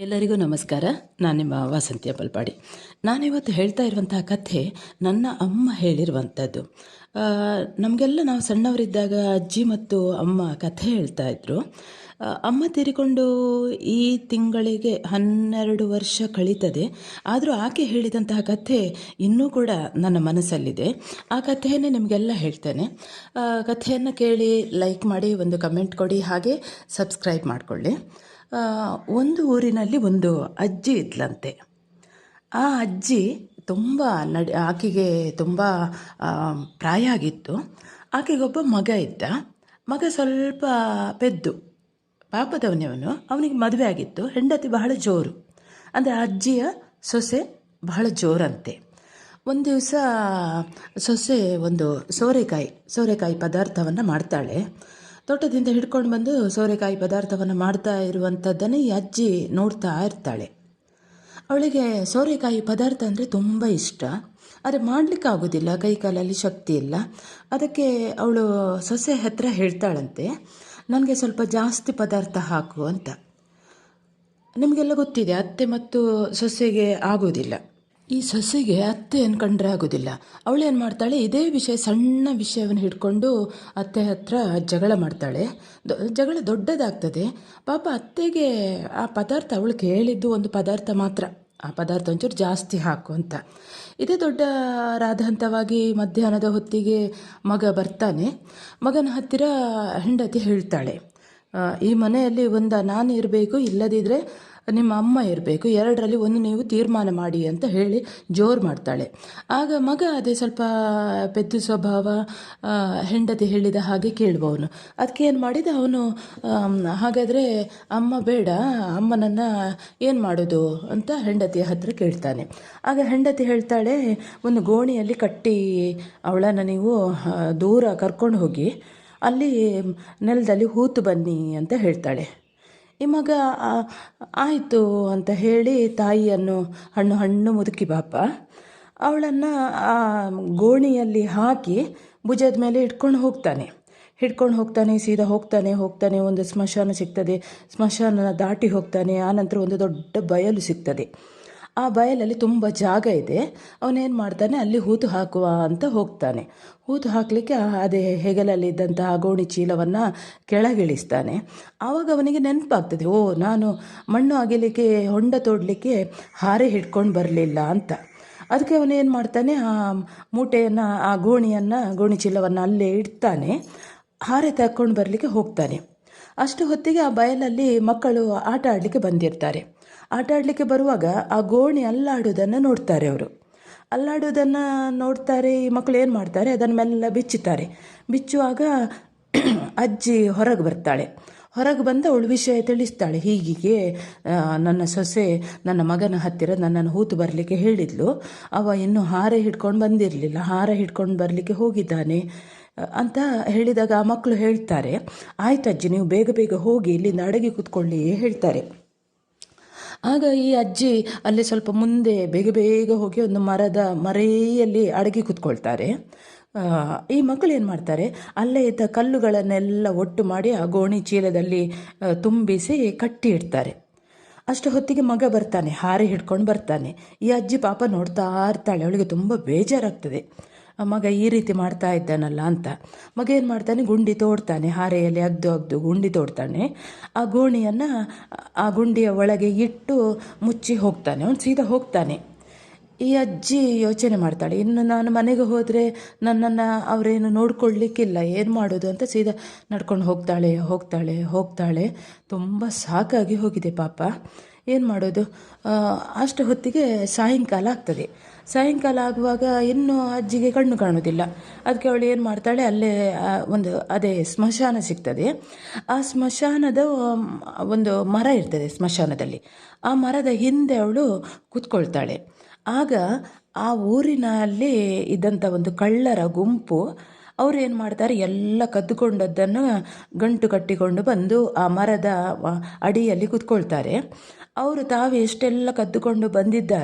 ಎಲ್ಲರಿಗೂ ನಮಸ್ಕಾರ. ನಾನು ನಿಮ್ಮ ವಾಸಂತಿ ಅಪ್ಪಲ್ಪಾಡಿ. ನಾನಿವತ್ತು ಹೇಳ್ತಾ ಇರುವಂತಹ ಕಥೆ ನನ್ನ ಅಮ್ಮ ಹೇಳಿರುವಂಥದ್ದು. ನಮಗೆಲ್ಲ ನಾವು ಸಣ್ಣವರಿದ್ದಾಗ ಅಜ್ಜಿ ಮತ್ತು ಅಮ್ಮ ಕಥೆ ಹೇಳ್ತಾ ಇದ್ದರು. ಅಮ್ಮ ತೀರಿಕೊಂಡು ಈ ತಿಂಗಳಿಗೆ 12 ವರ್ಷ ಕಳೀತದೆ. ಆದರೂ ಆಕೆ ಹೇಳಿದಂತಹ ಕಥೆ ಇನ್ನೂ ಕೂಡ ನನ್ನ ಮನಸ್ಸಲ್ಲಿದೆ. ಆ ಕಥೆಯನ್ನೇ ನಿಮಗೆಲ್ಲ ಹೇಳ್ತೇನೆ. ಕಥೆಯನ್ನು ಕೇಳಿ ಲೈಕ್ ಮಾಡಿ, ಒಂದು ಕಮೆಂಟ್ ಕೊಡಿ, ಹಾಗೆ ಸಬ್ಸ್ಕ್ರೈಬ್ ಮಾಡಿಕೊಳ್ಳಿ. ಒಂದು ಊರಿನಲ್ಲಿ ಒಂದು ಅಜ್ಜಿ ಇದ್ಲಂತೆ. ಆ ಅಜ್ಜಿ ತುಂಬ ಆಕೆಗೆ ತುಂಬ ಪ್ರಾಯ ಆಗಿತ್ತು. ಆಕೆಗೊಬ್ಬ ಮಗ ಇದ್ದ. ಮಗ ಸ್ವಲ್ಪ ಪೆದ್ದು ಪಾಪದವನವನು. ಅವನಿಗೆ ಮದುವೆ ಆಗಿತ್ತು. ಹೆಂಡತಿ ಬಹಳ ಜೋರು, ಅಂದರೆ ಅಜ್ಜಿಯ ಸೊಸೆ ಬಹಳ ಜೋರಂತೆ. ಒಂದು ದಿವಸ ಸೊಸೆ ಒಂದು ಸೋರೆಕಾಯಿ ಪದಾರ್ಥವನ್ನು ಮಾಡ್ತಾಳೆ. ತೋಟದಿಂದ ಹಿಡ್ಕೊಂಡು ಬಂದು ಸೋರೆಕಾಯಿ ಪದಾರ್ಥವನ್ನು ಮಾಡ್ತಾ ಇರುವಂಥದ್ದನ್ನು ಈ ಅಜ್ಜಿ ನೋಡ್ತಾ ಇರ್ತಾಳೆ. ಅವಳಿಗೆ ಸೋರೆಕಾಯಿ ಪದಾರ್ಥ ಅಂದರೆ ತುಂಬ ಇಷ್ಟ. ಆದರೆ ಮಾಡಲಿಕ್ಕಾಗೋದಿಲ್ಲ, ಕೈಕಾಲಲ್ಲಿ ಶಕ್ತಿ ಇಲ್ಲ. ಅದಕ್ಕೆ ಅವಳು ಸೊಸೆ ಹತ್ರ ಹೇಳ್ತಾಳಂತೆ, ನನಗೆ ಸ್ವಲ್ಪ ಜಾಸ್ತಿ ಪದಾರ್ಥ ಹಾಕು ಅಂತ. ನಿಮಗೆಲ್ಲ ಗೊತ್ತಿದೆ, ಅತ್ತೆ ಮತ್ತು ಸೊಸೆಗೆ ಆಗೋದಿಲ್ಲ. ಈ ಸೊಸೆಗೆ ಅತ್ತೆ ಕಂಡ್ರೆ ಆಗೋದಿಲ್ಲ. ಅವಳೇನು ಮಾಡ್ತಾಳೆ, ಇದೇ ವಿಷಯ, ಸಣ್ಣ ವಿಷಯವನ್ನು ಹಿಡ್ಕೊಂಡು ಅತ್ತೆ ಹತ್ರ ಜಗಳ ಮಾಡ್ತಾಳೆ. ಜಗಳ ದೊಡ್ಡದಾಗ್ತದೆ. ಪಾಪ ಅತ್ತೆಗೆ ಆ ಪದಾರ್ಥ, ಅವಳು ಕೇಳಿದ್ದು ಒಂದು ಪದಾರ್ಥ ಮಾತ್ರ, ಆ ಪದಾರ್ಥ ಒಂಚೂರು ಜಾಸ್ತಿ ಹಾಕು ಅಂತ. ಇದೇ ದೊಡ್ಡ ರಾಧಾಂತವಾಗಿ ಮಧ್ಯಾಹ್ನದ ಹೊತ್ತಿಗೆ ಮಗ ಬರ್ತಾನೆ. ಮಗನ ಹತ್ತಿರ ಹೆಂಡತಿ ಹೇಳ್ತಾಳೆ, ಈ ಮನೆಯಲ್ಲಿ ನಾನು ಇರಬೇಕು, ಇಲ್ಲದಿದ್ದರೆ ನಿಮ್ಮ ಅಮ್ಮ ಇರಬೇಕು, ಎರಡರಲ್ಲಿ ಒಂದು ನೀವು ತೀರ್ಮಾನ ಮಾಡಿ ಅಂತ ಹೇಳಿ ಜೋರು ಮಾಡ್ತಾಳೆ. ಆಗ ಮಗ ಅದೇ ಸ್ವಲ್ಪ ಪೆದ್ದು ಸ್ವಭಾವ, ಹೆಂಡತಿ ಹೇಳಿದ ಹಾಗೆ ಕೇಳುವವನು. ಅದಕ್ಕೆ ಏನು ಮಾಡಿದ ಅವನು, ಹಾಗಾದರೆ ಅಮ್ಮ ಬೇಡ, ಅಮ್ಮನನ್ನು ಏನು ಮಾಡೋದು ಅಂತ ಹೆಂಡತಿಯ ಹತ್ರ ಕೇಳ್ತಾನೆ. ಆಗ ಹೆಂಡತಿ ಹೇಳ್ತಾಳೆ, ಒಂದು ಗೋಣಿಯಲ್ಲಿ ಕಟ್ಟಿ ಅವಳನ್ನು ನೀವು ದೂರ ಕರ್ಕೊಂಡು ಹೋಗಿ ಅಲ್ಲಿ ನೆಲದಲ್ಲಿ ಹೂತು ಬನ್ನಿ ಅಂತ ಹೇಳ್ತಾಳೆ. ಈ ಮಗ ಆಯಿತು ಅಂತ ಹೇಳಿ ತಾಯಿಯನ್ನು ಹಣ್ಣು ಮುದುಕಿ ಪಾಪ ಅವಳನ್ನು ಆ ಗೋಣಿಯಲ್ಲಿ ಹಾಕಿ ಭುಜದ ಮೇಲೆ ಹಿಡ್ಕೊಂಡು ಹೋಗ್ತಾನೆ. ಸೀದಾ ಹೋಗ್ತಾನೆ. ಒಂದು ಸ್ಮಶಾನ ಸಿಗ್ತದೆ. ಸ್ಮಶಾನ ದಾಟಿ ಹೋಗ್ತಾನೆ. ಆನಂತರ ಒಂದು ದೊಡ್ಡ ಬಯಲು ಸಿಗ್ತದೆ. ಆ ಬಯಲಲ್ಲಿ ತುಂಬ ಜಾಗ ಇದೆ. ಅವನೇನು ಮಾಡ್ತಾನೆ, ಅಲ್ಲಿ ಹೂತು ಹಾಕುವ ಅಂತ ಹೋಗ್ತಾನೆ. ಹೂತು ಹಾಕಲಿಕ್ಕೆ ಅದೇ ಹೆಗಲಲ್ಲಿದ್ದಂತಹ ಗೋಣಿ ಚೀಲವನ್ನು ಕೆಳಗಿಳಿಸ್ತಾನೆ. ಆವಾಗ ಅವನಿಗೆ ನೆನಪಾಗ್ತದೆ, ನಾನು ಮಣ್ಣು ಅಗಿಲಿಕ್ಕೆ, ಹೊಂಡ ತೋಡಲಿಕ್ಕೆ ಹಾರೆ ಹಿಡ್ಕೊಂಡು ಬರಲಿಲ್ಲ ಅಂತ. ಅದಕ್ಕೆ ಅವನೇನು ಮಾಡ್ತಾನೆ, ಆ ಮೂಟೆಯನ್ನು, ಆ ಗೋಣಿ ಚೀಲವನ್ನು ಅಲ್ಲೇ ಇಡ್ತಾನೆ. ಹಾರೆ ತಕ್ಕೊಂಡು ಬರಲಿಕ್ಕೆ ಹೋಗ್ತಾನೆ. ಅಷ್ಟು ಹೊತ್ತಿಗೆ ಆ ಬಯಲಲ್ಲಿ ಮಕ್ಕಳು ಆಟ ಆಡಲಿಕ್ಕೆ ಬಂದಿರ್ತಾರೆ. ಆಟ ಆಡಲಿಕ್ಕೆ ಬರುವಾಗ ಆ ಗೋಣಿ ಅಲ್ಲಾಡೋದನ್ನು ನೋಡ್ತಾರೆ. ನೋಡ್ತಾರೆ. ಈ ಮಕ್ಕಳು ಏನು ಮಾಡ್ತಾರೆ, ಅದನ್ನು ಮೆಲ್ಲ ಬಿಚ್ಚುವಾಗ ಅಜ್ಜಿ ಹೊರಗೆ ಬರ್ತಾಳೆ. ಹೊರಗೆ ಬಂದು ಅವಳು ವಿಷಯ ತಿಳಿಸ್ತಾಳೆ, ಹೀಗೆ ನನ್ನ ಸೊಸೆ ನನ್ನ ಮಗನ ಹತ್ತಿರ ನನ್ನನ್ನು ಹೂತು ಬರಲಿಕ್ಕೆ ಹೇಳಿದ್ಲು. ಅವ ಇನ್ನೂ ಹಾರೆ ಹಿಡ್ಕೊಂಡು ಬಂದಿರಲಿಲ್ಲ, ಹಾರ ಹಿಡ್ಕೊಂಡು ಬರಲಿಕ್ಕೆ ಹೋಗಿದ್ದಾನೆ ಅಂತ ಹೇಳಿದಾಗ ಆ ಮಕ್ಕಳು ಹೇಳ್ತಾರೆ, ಆಯ್ತು ಅಜ್ಜಿ, ನೀವು ಬೇಗ ಹೋಗಿ ಇಲ್ಲಿಂದ ಅಡಗಿ ಕೂತ್ಕೊಳ್ಳಿ ಹೇಳ್ತಾರೆ. ಆಗ ಈ ಅಜ್ಜಿ ಅಲ್ಲಿ ಸ್ವಲ್ಪ ಮುಂದೆ ಬೇಗ ಹೋಗಿ ಒಂದು ಮರದ ಮರೆಯಲ್ಲಿ ಅಡಗಿ ಕೂತ್ಕೊಳ್ತಾರೆ. ಈ ಮಕ್ಕಳು ಏನು ಮಾಡ್ತಾರೆ, ಅಲ್ಲೇ ಇದ್ದ ಕಲ್ಲುಗಳನ್ನೆಲ್ಲ ಒಟ್ಟು ಮಾಡಿ ಆ ಗೋಣಿ ಚೀಲದಲ್ಲಿ ತುಂಬಿಸಿ ಕಟ್ಟಿ ಇಡ್ತಾರೆ. ಅಷ್ಟು ಹೊತ್ತಿಗೆ ಮಗ ಬರ್ತಾನೆ, ಹಾರೆ ಹಿಡ್ಕೊಂಡು ಬರ್ತಾನೆ. ಈ ಅಜ್ಜಿ ಪಾಪ ನೋಡ್ತಾ ಇರ್ತಾಳೆ. ಅವಳಿಗೆ ತುಂಬ ಬೇಜಾರಾಗ್ತದೆ, ಮಗ ಈ ರೀತಿ ಮಾಡ್ತಾ ಇದ್ದಾನಲ್ಲ ಅಂತ. ಮಗ ಏನು ಮಾಡ್ತಾನೆ, ಗುಂಡಿ ತೋಡ್ತಾನೆ, ಹಾರೆಯಲ್ಲಿ ಅಗ್ದು ಗುಂಡಿ ತೋಡ್ತಾನೆ. ಆ ಗೋಣಿಯನ್ನು ಆ ಗುಂಡಿಯ ಒಳಗೆ ಇಟ್ಟು ಮುಚ್ಚಿ ಹೋಗ್ತಾನೆ. ಅವನು ಸೀದಾ ಹೋಗ್ತಾನೆ. ಈ ಅಜ್ಜಿ ಯೋಚನೆ ಮಾಡ್ತಾಳೆ, ಇನ್ನು ನಾನು ಮನೆಗೆ ಹೋದರೆ ನನ್ನನ್ನು ಅವರೇನು ನೋಡ್ಕೊಳ್ಳಿಕ್ಕಿಲ್ಲ, ಏನು ಮಾಡೋದು ಅಂತ ಸೀದಾ ನಡ್ಕೊಂಡು ಹೋಗ್ತಾಳೆ. ತುಂಬ ಸಾಕಾಗಿ ಹೋಗಿದೆ ಪಾಪ. ಏನು ಮಾಡೋದು. ಅಷ್ಟು ಹೊತ್ತಿಗೆ ಸಾಯಂಕಾಲ ಆಗ್ತದೆ. ಸಾಯಂಕಾಲ ಆಗುವಾಗ ಇನ್ನೂ ಅಜ್ಜಿಗೆ ಕಣ್ಣು ಕಾಣೋದಿಲ್ಲ. ಅದಕ್ಕೆ ಅವಳು ಏನು ಮಾಡ್ತಾಳೆ, ಅಲ್ಲೇ ಅದೇ ಸ್ಮಶಾನ ಸಿಗ್ತದೆ. ಆ ಸ್ಮಶಾನದ ಒಂದು ಮರ ಇರ್ತದೆ ಸ್ಮಶಾನದಲ್ಲಿ. ಆ ಮರದ ಹಿಂದೆ ಅವಳು ಕೂತ್ಕೊಳ್ತಾಳೆ. ಆಗ ಆ ಊರಿನಲ್ಲಿ ಇದ್ದಂಥ ಒಂದು ಕಳ್ಳರ ಗುಂಪು, ಅವರು ಏನು ಮಾಡ್ತಾರೆ, ಎಲ್ಲ ಕದ್ದುಕೊಂಡದ್ದನ್ನು ಗಂಟು ಕಟ್ಟಿಕೊಂಡು ಬಂದು ಆ ಮರದ ಅಡಿಯಲ್ಲಿ ಕೂತ್ಕೊಳ್ತಾರೆ. ಅವರು ತಾವು ಎಷ್ಟೆಲ್ಲ ಕದ್ದುಕೊಂಡು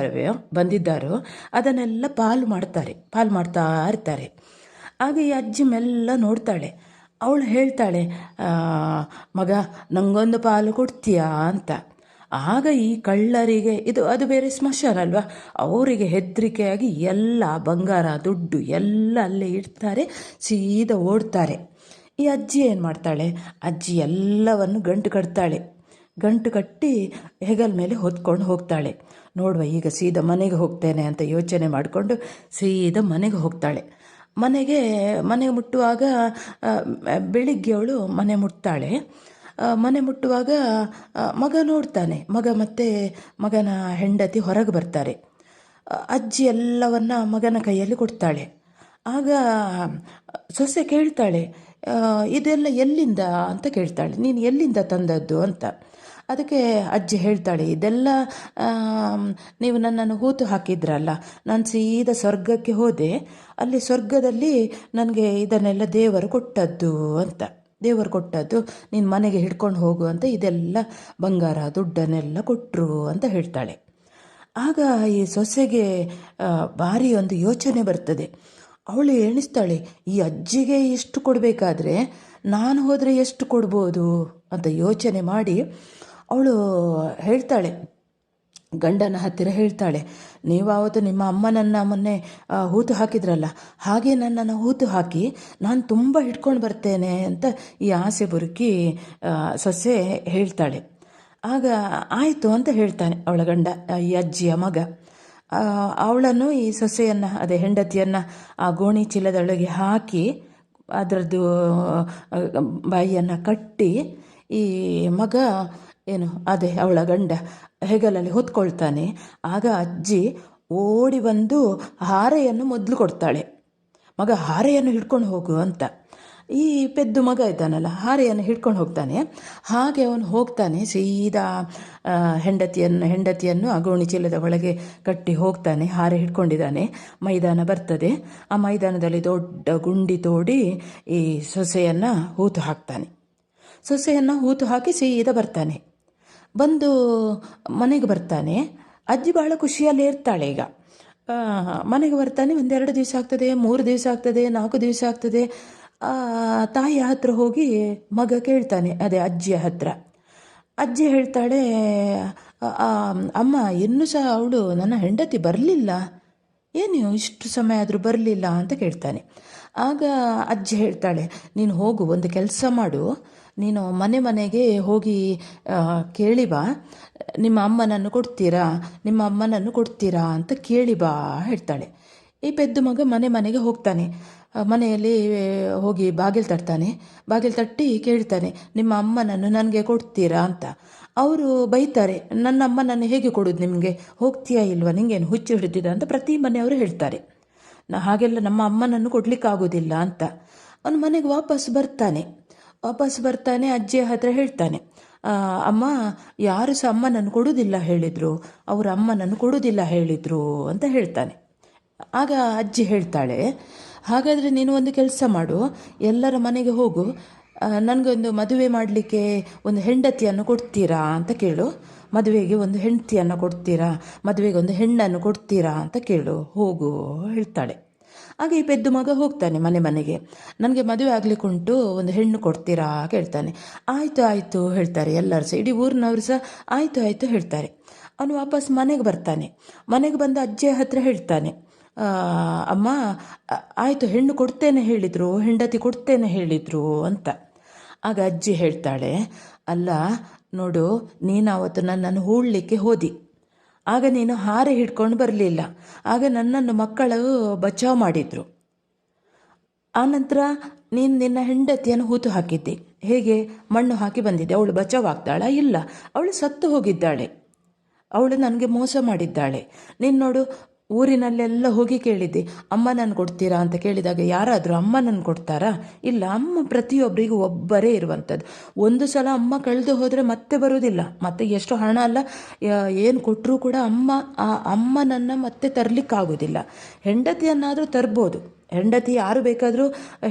ಬಂದಿದ್ದಾರೋ ಅದನ್ನೆಲ್ಲ ಪಾಲು ಮಾಡ್ತಾ ಇರ್ತಾರೆ. ಆಗ ಈ ಅಜ್ಜಿ ಮೆಲ್ಲ ನೋಡ್ತಾಳೆ. ಅವಳು ಹೇಳ್ತಾಳೆ, ಮಗ ನಂಗೊಂದು ಪಾಲು ಕೊಡ್ತೀಯಾ ಅಂತ. ಆಗ ಈ ಕಳ್ಳರಿಗೆ ಅದು ಬೇರೆ ಸ್ಮಶಾನ ಅಲ್ವಾ, ಅವರಿಗೆ ಹೆದರಿಕೆಯಾಗಿ ಎಲ್ಲ ಬಂಗಾರ ದುಡ್ಡು ಎಲ್ಲ ಅಲ್ಲೇ ಇಡ್ತಾರೆ, ಸೀದಾ ಓಡ್ತಾರೆ. ಈ ಅಜ್ಜಿ ಏನು ಮಾಡ್ತಾಳೆ, ಅಜ್ಜಿ ಎಲ್ಲವನ್ನು ಗಂಟು ಕಟ್ತಾಳೆ. ಗಂಟು ಕಟ್ಟಿ ಹೆಗಲ ಮೇಲೆ ಹೊತ್ಕೊಂಡು ಹೋಗ್ತಾಳೆ. ನೋಡುವ ಈಗ ಸೀದಾ ಮನೆಗೆ ಹೋಗ್ತೇನೆ ಅಂತ ಯೋಚನೆ ಮಾಡಿಕೊಂಡು ಸೀದಾ ಮನೆಗೆ ಹೋಗ್ತಾಳೆ. ಮನೆಗೆ ಮುಟ್ಟುವಾಗ ಬೆಳಿಗ್ಗೆ ಅವಳು ಮನೆ ಮುಟ್ತಾಳೆ. ಮನೆ ಮುಟ್ಟುವಾಗ ಮಗ ನೋಡ್ತಾನೆ. ಮಗ ಮತ್ತು ಮಗನ ಹೆಂಡತಿ ಹೊರಗೆ ಬರ್ತಾರೆ. ಅಜ್ಜಿ ಎಲ್ಲವನ್ನ ಮಗನ ಕೈಯಲ್ಲಿ ಕೊಡ್ತಾಳೆ. ಆಗ ಸೊಸೆ ಕೇಳ್ತಾಳೆ, ಇದೆಲ್ಲ ಎಲ್ಲಿಂದ ಅಂತ ಕೇಳ್ತಾಳೆ, ನೀನು ಎಲ್ಲಿಂದ ತಂದದ್ದು ಅಂತ. ಅದಕ್ಕೆ ಅಜ್ಜಿ ಹೇಳ್ತಾಳೆ, ಇದೆಲ್ಲ ನೀವು ನನ್ನನ್ನು ಹೂತು ಹಾಕಿದ್ರಲ್ಲ, ನಾನು ಸೀದಾ ಸ್ವರ್ಗಕ್ಕೆ ಹೋದೆ, ಅಲ್ಲಿ ಸ್ವರ್ಗದಲ್ಲಿ ನನಗೆ ಇದನ್ನೆಲ್ಲ ದೇವರು ಕೊಟ್ಟದ್ದು ಅಂತ. ದೇವರು ಕೊಟ್ಟದ್ದು ನೀನು ಮನೆಗೆ ಹಿಡ್ಕೊಂಡು ಹೋಗು ಅಂತ ಇದೆಲ್ಲ ಬಂಗಾರ ದುಡ್ಡನ್ನೆಲ್ಲ ಕೊಟ್ಟರು ಅಂತ ಹೇಳ್ತಾಳೆ. ಆಗ ಈ ಸೊಸೆಗೆ ಭಾರಿ ಒಂದು ಯೋಚನೆ ಬರ್ತದೆ. ಅವಳು ಎಣಿಸ್ತಾಳೆ, ಈ ಅಜ್ಜಿಗೆ ಎಷ್ಟು ಕೊಡಬೇಕಾದ್ರೆ ನಾನು ಹೋದರೆ ಎಷ್ಟು ಕೊಡ್ಬೋದು ಅಂತ ಯೋಚನೆ ಮಾಡಿ ಅವಳು ಹೇಳ್ತಾಳೆ, ಗಂಡನ ಹತ್ತಿರ ಹೇಳ್ತಾಳೆ, ನೀವು ಆವತ್ತು ನಿಮ್ಮ ಅಮ್ಮನನ್ನು ಮೊನ್ನೆ ಹೂತು ಹಾಕಿದ್ರಲ್ಲ, ಹಾಗೆ ನನ್ನನ್ನು ಹೂತು ಹಾಕಿ ನಾನು ತುಂಬ ಹಿಡ್ಕೊಂಡು ಬರ್ತೇನೆ ಅಂತ ಈ ಆಸೆ ಬುರುಕಿ ಸೊಸೆ ಹೇಳ್ತಾಳೆ. ಆಗ ಆಯಿತು ಅಂತ ಹೇಳ್ತಾನೆ ಅವಳ ಗಂಡ, ಈ ಅಜ್ಜಿಯ ಮಗ. ಅವಳನ್ನು ಈ ಸೊಸೆಯನ್ನು ಅದೇ ಹೆಂಡತಿಯನ್ನು ಆ ಗೋಣಿ ಚೀಲದೊಳಗೆ ಹಾಕಿ ಅದರದ್ದು ಬಾಯಿಯನ್ನು ಕಟ್ಟಿ ಈ ಮಗ ಅದೇ ಅವಳ ಗಂಡ ಹೆಗಲಲ್ಲಿ ಹೊತ್ಕೊಳ್ತಾನೆ. ಆಗ ಅಜ್ಜಿ ಓಡಿ ಬಂದು ಹಾರೆಯನ್ನು ಮೊದಲು ಕೊಡ್ತಾಳೆ. ಮಗ ಹಾರೆಯನ್ನು ಹಿಡ್ಕೊಂಡು ಹೋಗು ಅಂತ. ಈ ಪೆದ್ದು ಮಗ ಇದ್ದಾನಲ್ಲ, ಹಾರೆಯನ್ನು ಹಿಡ್ಕೊಂಡು ಹೋಗ್ತಾನೆ. ಹಾಗೆ ಅವನು ಹೋಗ್ತಾನೆ ಸೀದಾ ಹೆಂಡತಿಯನ್ನು ಆ ಗೋಣಿ ಚೀಲದ ಒಳಗೆ ಕಟ್ಟಿ ಹೋಗ್ತಾನೆ. ಹಾರೆ ಹಿಡ್ಕೊಂಡಿದ್ದಾನೆ. ಮೈದಾನ ಬರ್ತದೆ. ಆ ಮೈದಾನದಲ್ಲಿ ದೊಡ್ಡ ಗುಂಡಿ ತೋಡಿ ಈ ಸೊಸೆಯನ್ನು ಹೂತು ಹಾಕ್ತಾನೆ. ಸೊಸೆಯನ್ನು ಹೂತು ಹಾಕಿ ಸೀದಾ ಬರ್ತಾನೆ. ಬಂದು ಮನೆಗೆ ಬರ್ತಾನೆ. ಅಜ್ಜಿ ಭಾಳ ಖುಷಿಯಲ್ಲಿ ಇರ್ತಾಳೆ. ಈಗ ಮನೆಗೆ ಬರ್ತಾನೆ. 1-2 ದಿವಸ ಆಗ್ತದೆ, 3 ದಿವಸ ಆಗ್ತದೆ, 4 ದಿವಸ ಆಗ್ತದೆ. ತಾಯಿಯ ಹತ್ರ ಹೋಗಿ ಮಗ ಕೇಳ್ತಾನೆ, ಅದೇ ಅಜ್ಜಿಯ ಹತ್ರ. ಅಜ್ಜಿ ಹೇಳ್ತಾಳೆ, ಅಮ್ಮ ಇನ್ನೂ ಸಹ ಅವಳು ನನ್ನ ಹೆಂಡತಿ ಬರಲಿಲ್ಲ, ಏನು ಇಷ್ಟು ಸಮಯ ಆದರೂ ಬರಲಿಲ್ಲ ಅಂತ ಕೇಳ್ತಾನೆ. ಆಗ ಅಜ್ಜಿ ಹೇಳ್ತಾಳೆ, ನೀನು ಹೋಗು, ಒಂದು ಕೆಲಸ ಮಾಡು, ನೀನು ಮನೆಗೆ ಹೋಗಿ ಕೇಳಿ ಬಾ, ನಿಮ್ಮ ಅಮ್ಮನನ್ನು ಕೊಡ್ತೀರಾ ಅಂತ ಕೇಳಿ ಬಾ ಹೇಳ್ತಾಳೆ. ಈ ಪೆದ್ದು ಮಗ ಮನೆಗೆ ಹೋಗ್ತಾನೆ. ಮನೆಯಲ್ಲಿ ಹೋಗಿ ಬಾಗಿಲು ತಟ್ಟಿ ಕೇಳ್ತಾನೆ, ನಿಮ್ಮ ಅಮ್ಮನನ್ನು ನನಗೆ ಕೊಡ್ತೀರಾ ಅಂತ. ಅವರು ಬೈತಾರೆ, ನನ್ನ ಅಮ್ಮನನ್ನು ಹೇಗೆ ಕೊಡೋದು ನಿಮಗೆ, ಹೋಗ್ತೀಯಾ ಇಲ್ವಾ, ನಿಂಗೇನು ಹುಚ್ಚು ಹಿಡಿದಿದ ಅಂತ ಪ್ರತಿ ಮನೆಯವರು ಹೇಳ್ತಾರೆ. ಹಾಗೆಲ್ಲ ನಮ್ಮ ಅಮ್ಮನನ್ನು ಕೊಡಲಿಕ್ಕಾಗೋದಿಲ್ಲ ಅಂತ. ಅವನು ಮನೆಗೆ ವಾಪಸ್ ಬರ್ತಾನೆ. ಅಜ್ಜಿಯ ಹತ್ರ ಹೇಳ್ತಾನೆ, ಅಮ್ಮ ಯಾರು ಸಹ ಅಮ್ಮನನ್ನು ಕೊಡುವುದಿಲ್ಲ ಹೇಳಿದರು, ಅವರು ಅಮ್ಮನನ್ನು ಕೊಡುವುದಿಲ್ಲ ಹೇಳಿದರು ಅಂತ ಹೇಳ್ತಾನೆ. ಆಗ ಅಜ್ಜಿ ಹೇಳ್ತಾಳೆ, ಹಾಗಾದರೆ ನೀನು ಒಂದು ಕೆಲಸ ಮಾಡು, ಎಲ್ಲರ ಮನೆಗೆ ಹೋಗು, ನನಗೊಂದು ಮದುವೆ ಮಾಡಲಿಕ್ಕೆ ಒಂದು ಹೆಂಡತಿಯನ್ನು ಕೊಡ್ತೀರಾ ಅಂತ ಕೇಳು, ಮದುವೆಗೆ ಒಂದು ಹೆಂಡತಿಯನ್ನು ಕೊಡ್ತೀರಾ, ಮದುವೆಗೆ ಒಂದು ಹೆಣ್ಣನ್ನು ಕೊಡ್ತೀರಾ ಅಂತ ಕೇಳು, ಹೋಗು ಹೇಳ್ತಾಳೆ. ಆಗ ಈ ಪೆದ್ದು ಮಗ ಹೋಗ್ತಾನೆ ಮನೆಗೆ. ನನಗೆ ಮದುವೆ ಆಗಲಿಕ್ಕುಂಟು, ಒಂದು ಹೆಣ್ಣು ಕೊಡ್ತೀರಾ ಕೇಳ್ತಾನೆ. ಆಯಿತು ಹೇಳ್ತಾರೆ ಎಲ್ಲರೂ ಸಹ, ಇಡೀ ಊರಿನವರು ಸಹ ಆಯಿತು ಹೇಳ್ತಾರೆ. ಅವನು ವಾಪಸ್ ಮನೆಗೆ ಬರ್ತಾನೆ. ಮನೆಗೆ ಬಂದು ಅಜ್ಜಿಯ ಹತ್ರ ಹೇಳ್ತಾನೆ, ಅಮ್ಮ ಆಯಿತು, ಹೆಣ್ಣು ಕೊಡ್ತೇನೆ ಹೇಳಿದರು, ಹೆಂಡತಿ ಕೊಡ್ತೇನೆ ಹೇಳಿದರು ಅಂತ. ಆಗ ಅಜ್ಜಿ ಹೇಳ್ತಾಳೆ, ಅಲ್ಲ ನೋಡು, ನೀನು ಅವತ್ತು ನನ್ನನ್ನು ಹೂಳಲಿಕ್ಕೆ ಹೋದಿ, ಆಗ ನೀನು ಹಾರೆ ಹಿಡ್ಕೊಂಡು ಬರಲಿಲ್ಲ, ಆಗ ನನ್ನನ್ನು ಮಕ್ಕಳು ಬಚಾವ್ ಮಾಡಿದರು. ಆನಂತರ ನೀನು ನಿನ್ನ ಹೆಂಡತಿಯನ್ನು ಹೂತು ಹಾಕಿದ್ದೆ, ಹೇಗೆ ಮಣ್ಣು ಹಾಕಿ ಬಂದಿದ್ದೆ, ಅವಳು ಬಚಾವ್ ಆಗ್ತಾಳಾ? ಇಲ್ಲ, ಅವಳು ಸತ್ತು ಹೋಗಿದ್ದಾಳೆ, ಅವಳು ನನಗೆ ಮೋಸ ಮಾಡಿದ್ದಾಳೆ. ನೀನು ನೋಡು, ಊರಿನಲ್ಲೆಲ್ಲ ಹೋಗಿ ಕೇಳಿದ್ದೆ, ಅಮ್ಮನನ್ನು ಕೊಡ್ತೀರಾ ಅಂತ ಕೇಳಿದಾಗ ಯಾರಾದರೂ ಅಮ್ಮನನ್ನು ಕೊಡ್ತಾರಾ? ಇಲ್ಲ, ಅಮ್ಮ ಪ್ರತಿಯೊಬ್ಬರಿಗೂ ಒಬ್ಬರೇ ಇರುವಂಥದ್ದು. ಒಂದು ಸಲ ಅಮ್ಮ ಕಳೆದು ಹೋದರೆ ಮತ್ತೆ ಬರುವುದಿಲ್ಲ, ಮತ್ತೆ ಎಷ್ಟು ಹಣ ಅಲ್ಲ ಏನು ಕೊಟ್ಟರೂ ಕೂಡ ಅಮ್ಮನನ್ನು ಮತ್ತೆ ತರಲಿಕ್ಕಾಗೋದಿಲ್ಲ. ಹೆಂಡತಿಯನ್ನಾದರೂ ತರ್ಬೋದು, ಹೆಂಡತಿ ಯಾರು ಬೇಕಾದರೂ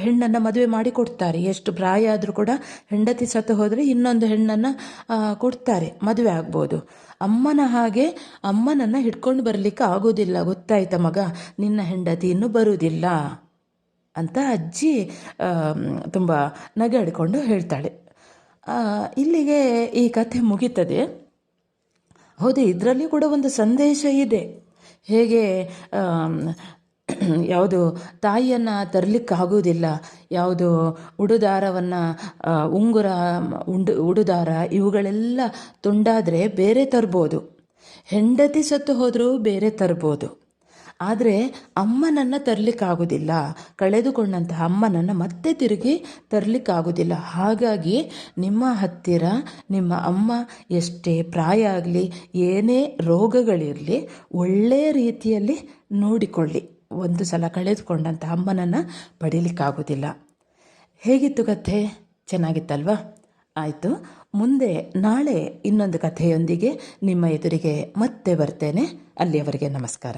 ಹೆಣ್ಣನ್ನು ಮದುವೆ ಮಾಡಿ ಕೊಡ್ತಾರೆ. ಎಷ್ಟು ಪ್ರಾಯ ಆದರೂ ಕೂಡ ಹೆಂಡತಿ ಸತ್ತು ಹೋದರೆ ಇನ್ನೊಂದು ಹೆಣ್ಣನ್ನು ಕೊಡ್ತಾರೆ, ಮದುವೆ ಆಗ್ಬೋದು. ಅಮ್ಮನ ಹಾಗೆ ಅಮ್ಮನನ್ನು ಹಿಡ್ಕೊಂಡು ಬರಲಿಕ್ಕೆ ಆಗೋದಿಲ್ಲ, ಗೊತ್ತಾಯ್ತಾ ಮಗ, ನಿನ್ನ ಹೆಂಡತಿ ಇನ್ನೂ ಬರುವುದಿಲ್ಲ ಅಂತ ಅಜ್ಜಿ ತುಂಬ ನಗಾಡಿಕೊಂಡು ಹೇಳ್ತಾಳೆ. ಇಲ್ಲಿಗೆ ಈ ಕಥೆ ಮುಗೀತದೆ. ಹೌದು, ಇದರಲ್ಲಿ ಕೂಡ ಒಂದು ಸಂದೇಶ ಇದೆ. ಹೇಗೆ ಯಾವುದು ತಾಯಿಯನ್ನು ತರಲಿಕ್ಕಾಗೋದಿಲ್ಲ, ಯಾವುದು ಉಡುದಾರವನ್ನು ಉಂಗುರ ಉಡುದಾರ ಇವುಗಳೆಲ್ಲ ತುಂಡಾದರೆ ಬೇರೆ ತರ್ಬೋದು, ಹೆಂಡತಿ ಸತ್ತು ಹೋದರೂ ಬೇರೆ ತರ್ಬೋದು, ಆದರೆ ಅಮ್ಮನನ್ನು ತರಲಿಕ್ಕಾಗೋದಿಲ್ಲ. ಕಳೆದುಕೊಂಡಂತಹ ಅಮ್ಮನನ್ನು ಮತ್ತೆ ತಿರುಗಿ ತರಲಿಕ್ಕಾಗೋದಿಲ್ಲ. ಹಾಗಾಗಿ ನಿಮ್ಮ ಹತ್ತಿರ ನಿಮ್ಮ ಅಮ್ಮ ಎಷ್ಟೇ ಪ್ರಾಯ ಆಗಲಿ, ಏನೇ ರೋಗಗಳಿರಲಿ, ಒಳ್ಳೆಯ ರೀತಿಯಲ್ಲಿ ನೋಡಿಕೊಳ್ಳಿ. ಒಂದು ಸಲ ಕಳೆದುಕೊಂಡಂಥ ಅಮ್ಮನನ್ನು ಪಡೀಲಿಕ್ಕಾಗೋದಿಲ್ಲ. ಹೇಗಿತ್ತು ಕಥೆ? ಚೆನ್ನಾಗಿತ್ತಲ್ವಾ? ಆಯಿತು, ಮುಂದೆ ನಾಳೆ ಇನ್ನೊಂದು ಕಥೆಯೊಂದಿಗೆ ನಿಮ್ಮ ಎದುರಿಗೆ ಮತ್ತೆ ಬರ್ತೇನೆ. ಅಲ್ಲಿಯವರೆಗೆ ನಮಸ್ಕಾರ.